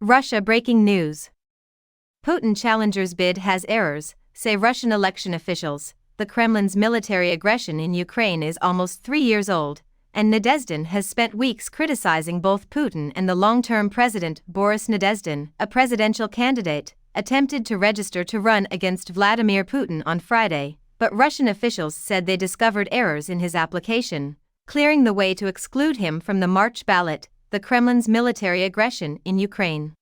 Russia breaking news. Putin challenger's bid has errors, say Russian election officials. The Kremlin's military aggression in Ukraine is almost 3 years old, and Nadezhdin has spent weeks criticizing both Putin and the long-term president. Boris Nadezhdin, a presidential candidate, attempted to register to run against Vladimir Putin on Friday, but Russian officials said they discovered errors in his application, clearing the way to exclude him from the March ballot. The Kremlin's military aggression in Ukraine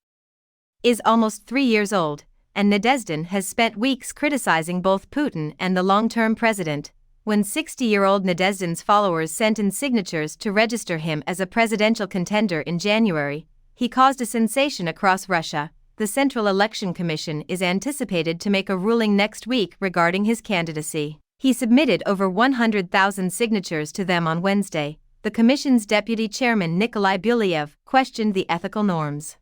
is almost 3 years old, and Nadezhdin has spent weeks criticizing both Putin and the long-term president. When 60-year-old Nadezhdin's followers sent in signatures to register him as a presidential contender in January, he caused a sensation across Russia. The Central Election Commission is anticipated to make a ruling next week regarding his candidacy. He submitted over 100,000 signatures to them on Wednesday. The commission's deputy chairman Nikolai Bulyev questioned the ethical norms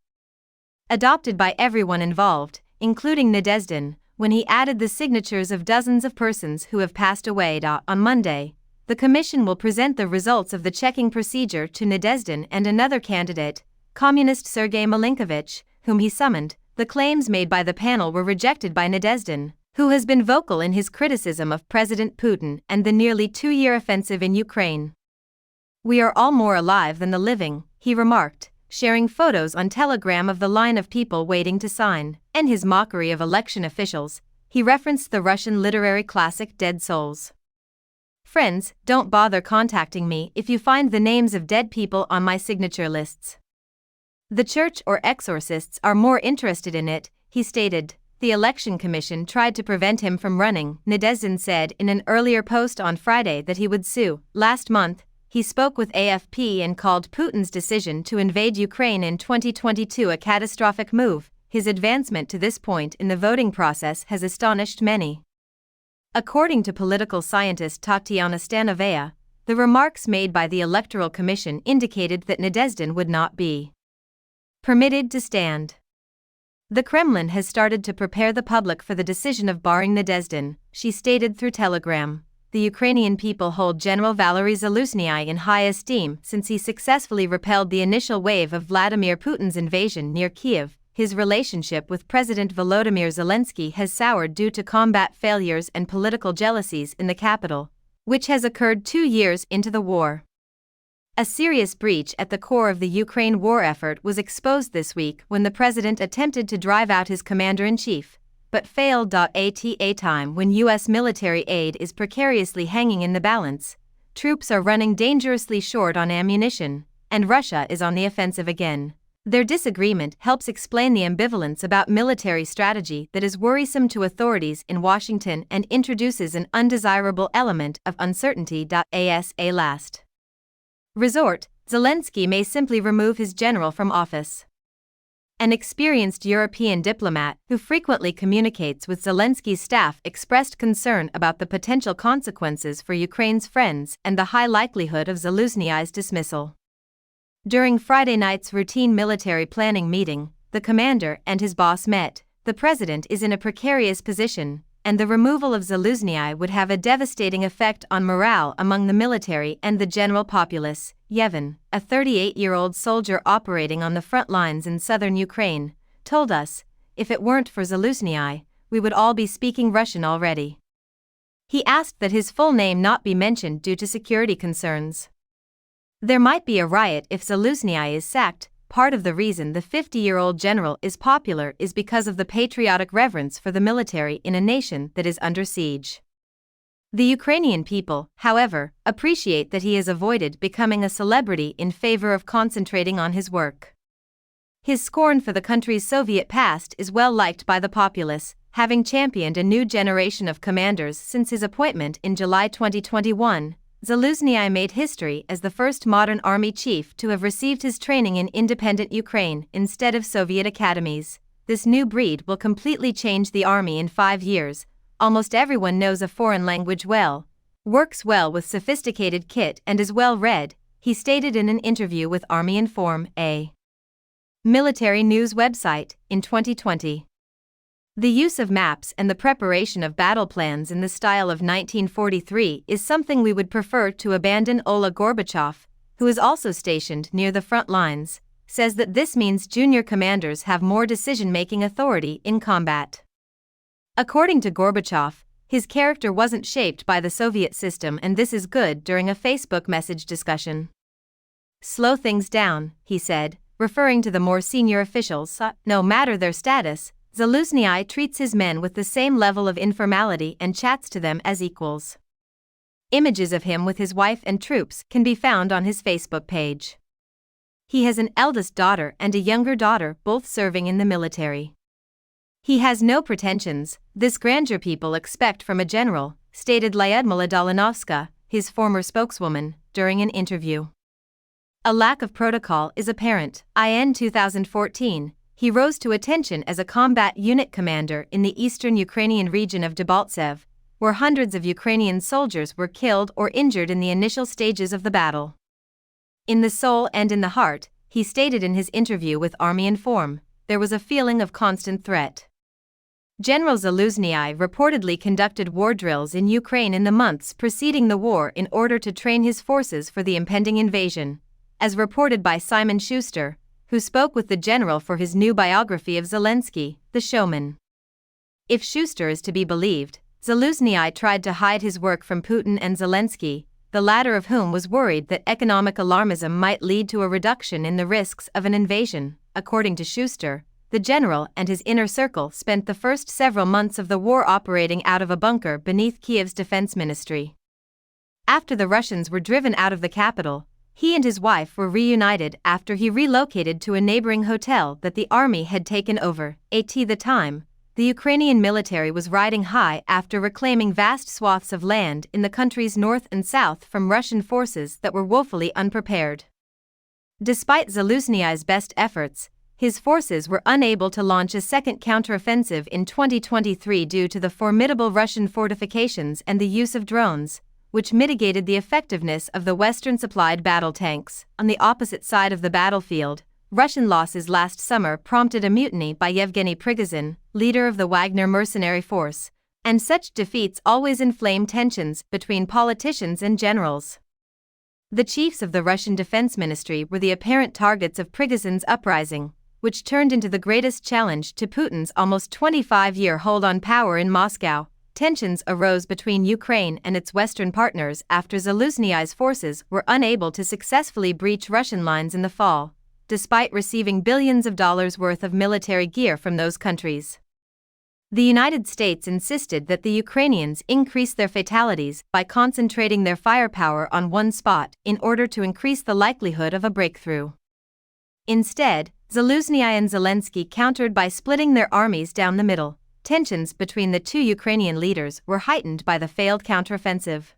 adopted by everyone involved, including Nadezhdin, when he added the signatures of dozens of persons who have passed away. On Monday, the commission will present the results of the checking procedure to Nadezhdin and another candidate, communist Sergei Milinkovich, whom he summoned. The claims made by the panel were rejected by Nadezhdin, who has been vocal in his criticism of President Putin and the nearly 2-year offensive in Ukraine. "We are all more alive than the living," he remarked, sharing photos on Telegram of the line of people waiting to sign. In his mockery of election officials, he referenced the Russian literary classic Dead Souls. "Friends, don't bother contacting me if you find the names of dead people on my signature lists. The church or exorcists are more interested in it," he stated. The election commission tried to prevent him from running. Nadezhdin said in an earlier post on Friday that he would sue. Last month, he spoke with AFP and called Putin's decision to invade Ukraine in 2022 a catastrophic move. His advancement to this point in the voting process has astonished many. According to political scientist Tatiana Stanovaya, the remarks made by the Electoral Commission indicated that Nadezhdin would not be permitted to stand. The Kremlin has started to prepare the public for the decision of barring Nadezhdin, she stated through Telegram. The Ukrainian people hold General Valery Zaluzhnyi in high esteem since he successfully repelled the initial wave of Vladimir Putin's invasion near Kiev. His relationship with President Volodymyr Zelensky has soured due to combat failures and political jealousies in the capital, which has occurred 2 years into the war. A serious breach at the core of the Ukraine war effort was exposed this week when the president attempted to drive out his commander-in-chief, but failed. At a time when U.S. military aid is precariously hanging in the balance, troops are running dangerously short on ammunition, and Russia is on the offensive again. Their disagreement helps explain the ambivalence about military strategy that is worrisome to authorities in Washington and introduces an undesirable element of uncertainty. As a last resort, Zelensky may simply remove his general from office. An experienced European diplomat who frequently communicates with Zelensky's staff expressed concern about the potential consequences for Ukraine's friends and the high likelihood of Zaluzhnyi's dismissal. During Friday night's routine military planning meeting, the commander and his boss met. The president is in a precarious position, and the removal of Zaluzhnyi would have a devastating effect on morale among the military and the general populace. Yevhen, a 38-year-old soldier operating on the front lines in southern Ukraine, told us, "If it weren't for Zaluzhnyi, we would all be speaking Russian already." He asked that his full name not be mentioned due to security concerns. There might be a riot if Zaluzhnyi is sacked. Part of the reason the 50-year-old general is popular is because of the patriotic reverence for the military in a nation that is under siege. The Ukrainian people, however, appreciate that he has avoided becoming a celebrity in favor of concentrating on his work. His scorn for the country's Soviet past is well liked by the populace, having championed a new generation of commanders since his appointment in July 2021. Zaluzhnyi made history as the first modern army chief to have received his training in independent Ukraine instead of Soviet academies. This new breed will completely change the army in 5 years. Almost everyone knows a foreign language well, works well with sophisticated kit and is well read, he stated in an interview with Army Inform, a military news website, in 2020. The use of maps and the preparation of battle plans in the style of 1943 is something we would prefer to abandon. Ola Gorbachev, who is also stationed near the front lines, says that this means junior commanders have more decision-making authority in combat. According to Gorbachev, his character wasn't shaped by the Soviet system, and this is good. During a Facebook message discussion. Slow things down, he said, referring to the more senior officials. No matter their status, Zaluzhnyi treats his men with the same level of informality and chats to them as equals. Images of him with his wife and troops can be found on his Facebook page. He has an eldest daughter and a younger daughter, both serving in the military. He has no pretensions, this grandeur people expect from a general, stated Lyudmila Dolinovska, his former spokeswoman, during an interview. A lack of protocol is apparent. In 2014, he rose to attention as a combat unit commander in the eastern Ukrainian region of Debaltseve, where hundreds of Ukrainian soldiers were killed or injured in the initial stages of the battle. In the soul and in the heart, he stated in his interview with Army Inform, there was a feeling of constant threat. General Zaluzhnyi reportedly conducted war drills in Ukraine in the months preceding the war in order to train his forces for the impending invasion, as reported by Simon Schuster, who spoke with the general for his new biography of Zelensky, The Showman. If Schuster is to be believed, Zaluzhnyi tried to hide his work from Putin and Zelensky, the latter of whom was worried that economic alarmism might lead to a reduction in the risks of an invasion. According to Schuster, the general and his inner circle spent the first several months of the war operating out of a bunker beneath Kiev's defense ministry. After the Russians were driven out of the capital, he and his wife were reunited after he relocated to a neighboring hotel that the army had taken over. At the time, the Ukrainian military was riding high after reclaiming vast swaths of land in the country's north and south from Russian forces that were woefully unprepared. Despite Zaluzhnyi's best efforts, his forces were unable to launch a second counteroffensive in 2023 due to the formidable Russian fortifications and the use of drones, which mitigated the effectiveness of the Western-supplied battle tanks. On the opposite side of the battlefield, Russian losses last summer prompted a mutiny by Yevgeny Prigozhin, leader of the Wagner mercenary force, and such defeats always inflame tensions between politicians and generals. The chiefs of the Russian Defense Ministry were the apparent targets of Prigozhin's uprising, which turned into the greatest challenge to Putin's almost 25-year hold on power in Moscow. Tensions arose between Ukraine and its Western partners after Zaluzhnyi's forces were unable to successfully breach Russian lines in the fall, despite receiving billions of dollars worth of military gear from those countries. The United States insisted that the Ukrainians increase their fatalities by concentrating their firepower on one spot in order to increase the likelihood of a breakthrough. Instead, Zaluzhnyi and Zelensky countered by splitting their armies down the middle. Tensions between the two Ukrainian leaders were heightened by the failed counteroffensive.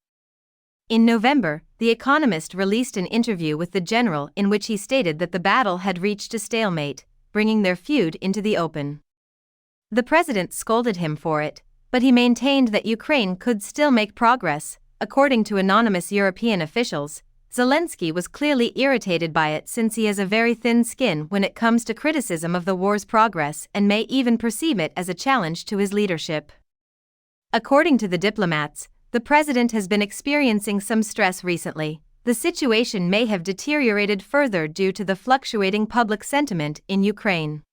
In November, The Economist released an interview with the general in which he stated that the battle had reached a stalemate, bringing their feud into the open. The president scolded him for it, but he maintained that Ukraine could still make progress. According to anonymous European officials, Zelensky was clearly irritated by it since he has a very thin skin when it comes to criticism of the war's progress and may even perceive it as a challenge to his leadership. According to the diplomats, the president has been experiencing some stress recently. The situation may have deteriorated further due to the fluctuating public sentiment in Ukraine.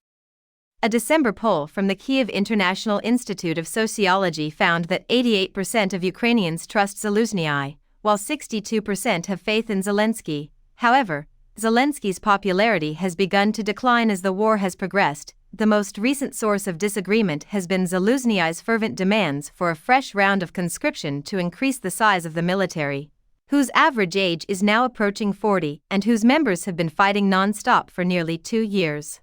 A December poll from the Kyiv International Institute of Sociology found that 88% of Ukrainians trust Zaluzhnyi, while 62% have faith in Zelensky. However, Zelensky's popularity has begun to decline as the war has progressed. The most recent source of disagreement has been Zaluzhnyi's fervent demands for a fresh round of conscription to increase the size of the military, whose average age is now approaching 40 and whose members have been fighting non-stop for nearly 2 years.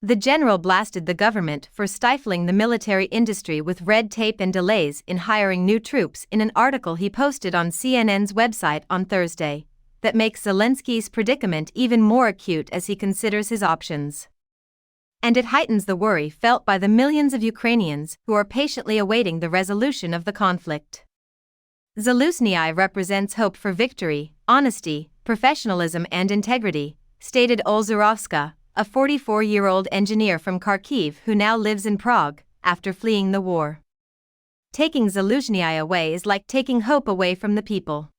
The general blasted the government for stifling the military industry with red tape and delays in hiring new troops in an article he posted on CNN's website on Thursday, that makes Zelensky's predicament even more acute as he considers his options. And it heightens the worry felt by the millions of Ukrainians who are patiently awaiting the resolution of the conflict. Zaluzhnyi represents hope for victory, honesty, professionalism and integrity, stated Olzarovska, a 44-year-old engineer from Kharkiv who now lives in Prague, after fleeing the war. Taking Zaluzhnyi away is like taking hope away from the people.